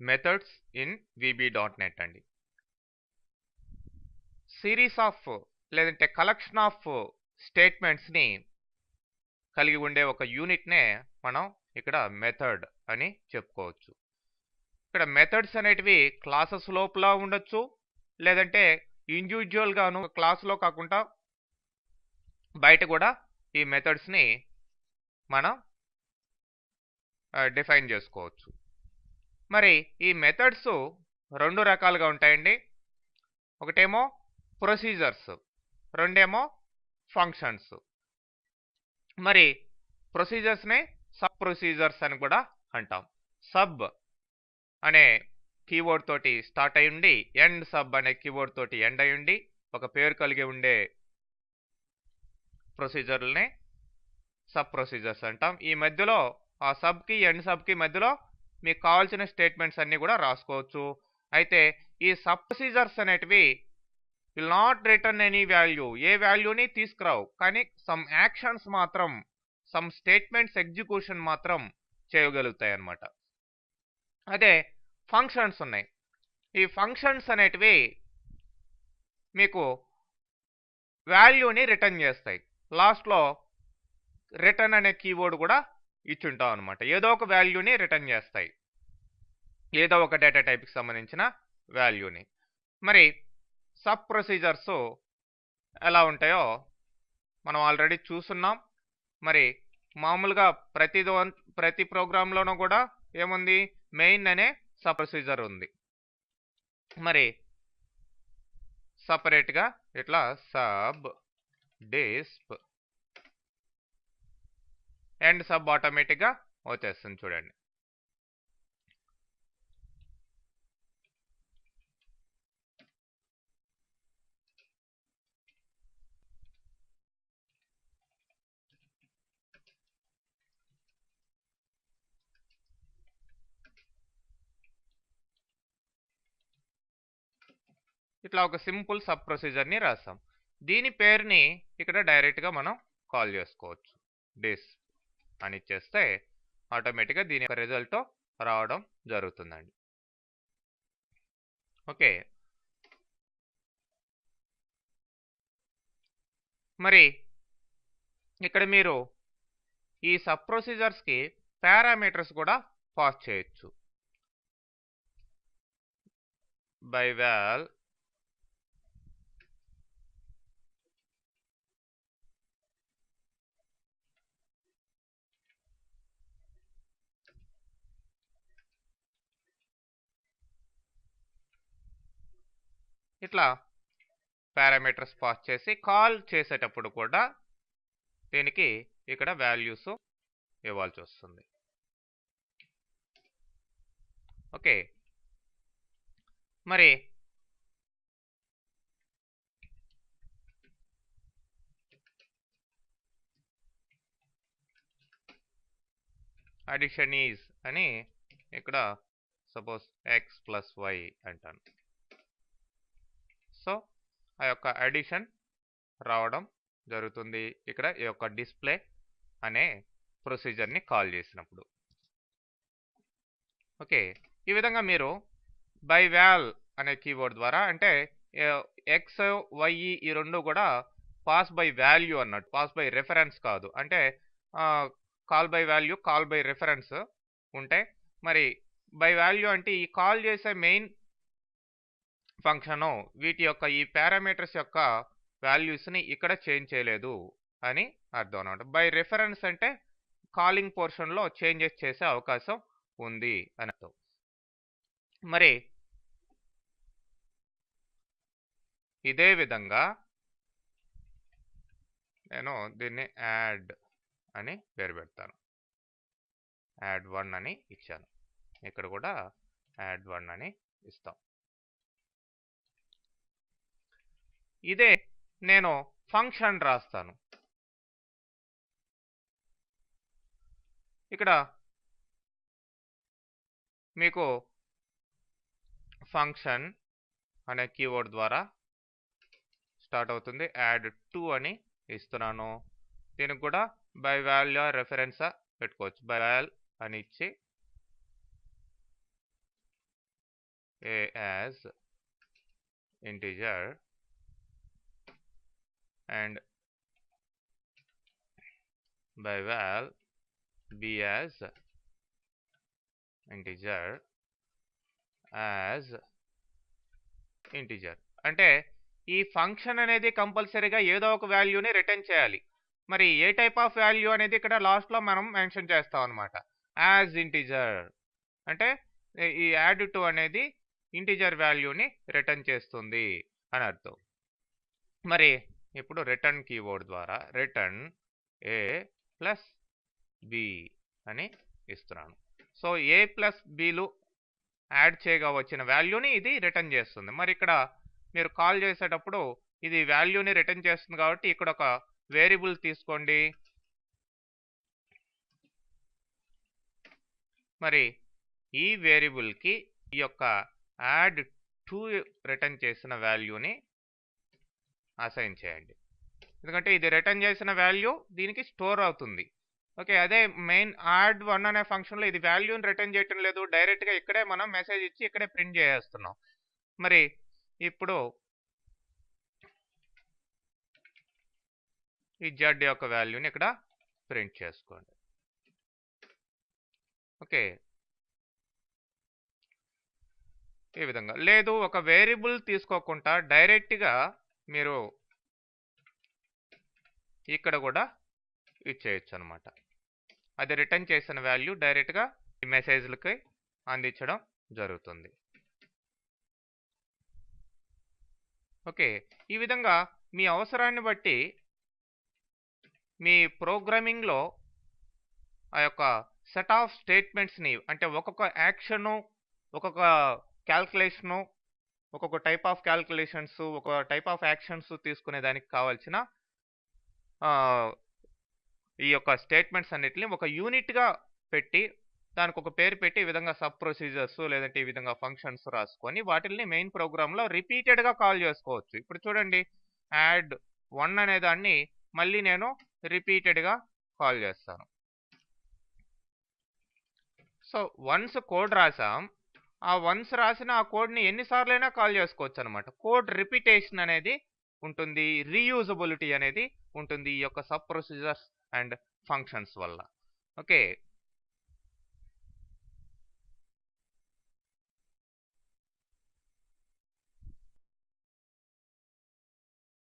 Methods in VB.NET అండి. Series of లేదంటే collection of స్టేట్మెంట్స్ని కలిగి ఉండే ఒక యూనిట్నే మనం ఇక్కడ మెథడ్ అని చెప్పుకోవచ్చు. ఇక్కడ మెథడ్స్ అనేటివి క్లాసెస్ లోపల ఉండొచ్చు, లేదంటే ఇండివిజువల్గాను క్లాసులో కాకుండా బయట కూడా ఈ మెథడ్స్ని మనం డిఫైన్ చేసుకోవచ్చు. మరి ఈ మెథడ్స్ రెండు రకాలుగా ఉంటాయండి. ఒకటేమో ప్రొసీజర్స్, రెండేమో ఫంక్షన్స్. మరి ప్రొసీజర్స్ని సబ్ ప్రొసీజర్స్ అని కూడా అంటాం. సబ్ అనే కీవర్డ్ తోటి స్టార్ట్ అయి ఉండి ఎండ్ సబ్ అనే కీవర్డ్ తోటి ఎండ్ అయి ఉండి ఒక పేరు కలిగి ఉండే ప్రొసీజర్లని సబ్ ప్రొసీజర్స్ అంటాం. ఈ మధ్యలో ఆ సబ్కి ఎండ్ సబ్కి మధ్యలో మీకు కావాల్సిన స్టేట్మెంట్స్ అన్నీ కూడా రాసుకోవచ్చు. అయితే ఈ సబ్ ప్రొసీజర్స్ అనేటివి will not return any value, ఏ వాల్యూని తీసుకురావు, కానీ సమ్ యాక్షన్స్ మాత్రం, సమ్ స్టేట్మెంట్స్ ఎగ్జిక్యూషన్ మాత్రం చేయగలుగుతాయి అన్నమాట. అదే ఫంక్షన్స్ ఉన్నాయి. ఈ ఫంక్షన్స్ అనేటివి మీకు వాల్యూని రిటర్న్ చేస్తాయి. లాస్ట్లో రిటర్న్ అనే కీవర్డ్ కూడా ఇచ్చుంటాం అనమాట. ఏదో ఒక వాల్యూని రిటర్న్ చేస్తాయి, ఏదో ఒక డేటా టైప్కి సంబంధించిన వాల్యూని. మరి సబ్ ప్రొసీజర్స్ ఎలా ఉంటాయో మనం ఆల్రెడీ చూస్తున్నాం. మరి మామూలుగా ప్రతి ప్రోగ్రాంలోనూ కూడా ఏముంది, మెయిన్ అనే సబ్ ప్రొసీజర్ ఉంది. మరి సపరేట్గా ఇట్లా సబ్ డిస్ప్ ఎండ్ సబ్ ఆటోమేటిక్గా వచ్చేస్తుంది చూడండి. ఇట్లా ఒక సింపుల్ సబ్ ప్రొసీజర్ని రాస్తాం. దీని పేరుని ఇక్కడ డైరెక్ట్గా మనం కాల్ చేసుకోవచ్చు. డిస్ అని ఇచ్చేస్తే ఆటోమేటిక్గా దీని యొక్క రిజల్ట్ రావడం జరుగుతుందండి. ఓకే, మరి ఇక్కడ మీరు ఈ సబ్ ప్రొసీజర్స్కి పారామీటర్స్ కూడా పాస్ చేయొచ్చు. బై వాల్ ఇట్లా పారామీటర్స్ పాస్ చేసి కాల్ చేసేటప్పుడు కూడా దీనికి ఇక్కడ వాల్యూస్ ఇవ్వాల్సి వస్తుంది. ఓకే, మరి అడిషన్ ఈజ్ అని ఇక్కడ సపోజ్ ఎక్స్ ప్లస్ వై అంటాను. సో ఆ యొక్క అడిషన్ రావడం జరుగుతుంది ఇక్కడ ఈ యొక్క డిస్ప్లే అనే ప్రొసీజర్ని కాల్ చేసినప్పుడు. ఓకే, ఈ విధంగా మీరు బై వాల్ అనే కీవర్డ్ ద్వారా, అంటే ఎక్స్ వై ఈ రెండు కూడా పాస్ బై వాల్యూ అన్నట్టు, పాస్ బై రెఫరెన్స్ కాదు. అంటే call by value, call by reference ఉంటే, మరి బై వాల్యూ అంటే ఈ కాల్ చేసే మెయిన్ ఫంక్షను వీటి యొక్క ఈ పారామీటర్స్ యొక్క వాల్యూస్ని ఇక్కడ చేంజ్ చేయలేదు అని అర్థం అన్నమాట. బై రెఫరెన్స్ అంటే కాలింగ్ పోర్షన్లో చేంజెస్ చేసే అవకాశం ఉంది అని అర్థం. మరి ఇదే విధంగా నేను దీన్ని యాడ్ అని పేరు పెడతాను. యాడ్ 1 అని ఇచ్చాను. ఇక్కడ కూడా యాడ్ 1 అని ఇస్తాం. ఇదే నేను ఫంక్షన్ రాస్తాను. ఇక్కడ మీకు ఫంక్షన్ అనే కీవర్డ్ ద్వారా స్టార్ట్ అవుతుంది. యాడ్ 2 అని ఇస్తున్నాను. దీనికి కూడా బై వాల్యూ రెఫరెన్స్ పెట్టుకోవచ్చు. బై వాల్ అని ఇచ్చి a as integer and by val b as integer as integer. అంటే ఈ ఫంక్షన్ అనేది కంపల్సరీగా ఏదో ఒక వాల్యూని రిటర్న్ చేయాలి. మరి ఏ టైప్ ఆఫ్ వాల్యూ అనేది ఇక్కడ లాస్ట్లో మనం మెన్షన్ చేస్తాం అనమాట. యాజ్ ఇంటిజర్ అంటే ఈ యాడ్ టు అనేది ఇంటిజర్ వాల్యూని రిటర్న్ చేస్తుంది అని అర్థం. మరి ఇప్పుడు రిటర్న్ కీవర్డ్ ద్వారా రిటర్న్ ఏ ప్లస్ బి అని ఇస్తున్నాను. సో ఏ ప్లస్ బిలు యాడ్ చేయగా వచ్చిన వాల్యూని ఇది రిటర్న్ చేస్తుంది. మరి ఇక్కడ మీరు కాల్ చేసేటప్పుడు ఇది వాల్యూని రిటర్న్ చేస్తుంది కాబట్టి ఇక్కడ ఒక వేరియబుల్ తీసుకోండి. మరి ఈ వేరియబుల్కి ఈ యొక్క యాడ్ టు రిటర్న్ చేసిన వాల్యూని అసైన్ చేయండి. ఎందుకంటే ఇది రిటర్న్ చేసిన వాల్యూ దీనికి స్టోర్ అవుతుంది. ఓకే, అదే మెయిన్ యాడ్ 1 అనే ఫంక్షన్లో ఇది వాల్యూని రిటర్న్ చేయటం లేదు, డైరెక్ట్గా ఇక్కడే మనం మెసేజ్ ఇచ్చి ఇక్కడే ప్రింట్ చేసేస్తున్నాం. మరి ఇప్పుడు ఈ జడ్ యొక్క వాల్యూని ఇక్కడ ప్రింట్ చేసుకోండి. ఓకే, ఈ విధంగా. లేదు ఒక వేరియబుల్ తీసుకోకుండా డైరెక్ట్గా మీరు ఇక్కడ కూడా ఇచ్చేయచ్చు అనమాట. అది రిటర్న్ చేసిన వాల్యూ డైరెక్ట్గా ఈ మెసేజ్లకి అందించడం జరుగుతుంది. ఓకే, ఈ విధంగా మీ అవసరాన్ని బట్టి మీ ప్రోగ్రామింగ్లో ఆ యొక్క సెట్ ఆఫ్ స్టేట్మెంట్స్ని అంటే ఒక్కొక్క యాక్షను, ఒక్కొక్క క్యాల్కులేషను, ఒక్కొక్క టైప్ ఆఫ్ క్యాల్కులేషన్స్, ఒక టైప్ ఆఫ్ యాక్షన్స్ తీసుకునే దానికి కావాల్సిన ఈ యొక్క స్టేట్మెంట్స్ అన్నిటిని ఒక యూనిట్గా పెట్టి దానికి ఒక పేరు పెట్టి ఈ విధంగా సబ్ ప్రొసీజర్స్ లేదంటే ఈ విధంగా ఫంక్షన్స్ రాసుకొని వాటిని మెయిన్ ప్రోగ్రాంలో రిపీటెడ్గా కాల్ చేసుకోవచ్చు. ఇప్పుడు చూడండి, యాడ్ 1 అనే దాన్ని మళ్ళీ నేను రిపీటెడ్గా కాల్ చేస్తాను. సో వన్స్ కోడ్ రాసాం, ఆ వన్స్ రాసిన ఆ కోడ్ని ఎన్నిసార్లైనా కాల్ చేసుకోవచ్చు అనమాట. కోడ్ రిపిటేషన్ అనేది ఉంటుంది, రీయూజబిలిటీ అనేది ఉంటుంది ఈ యొక్క సబ్ ప్రొసీజర్స్ అండ్ ఫంక్షన్స్ వల్ల. ఓకే,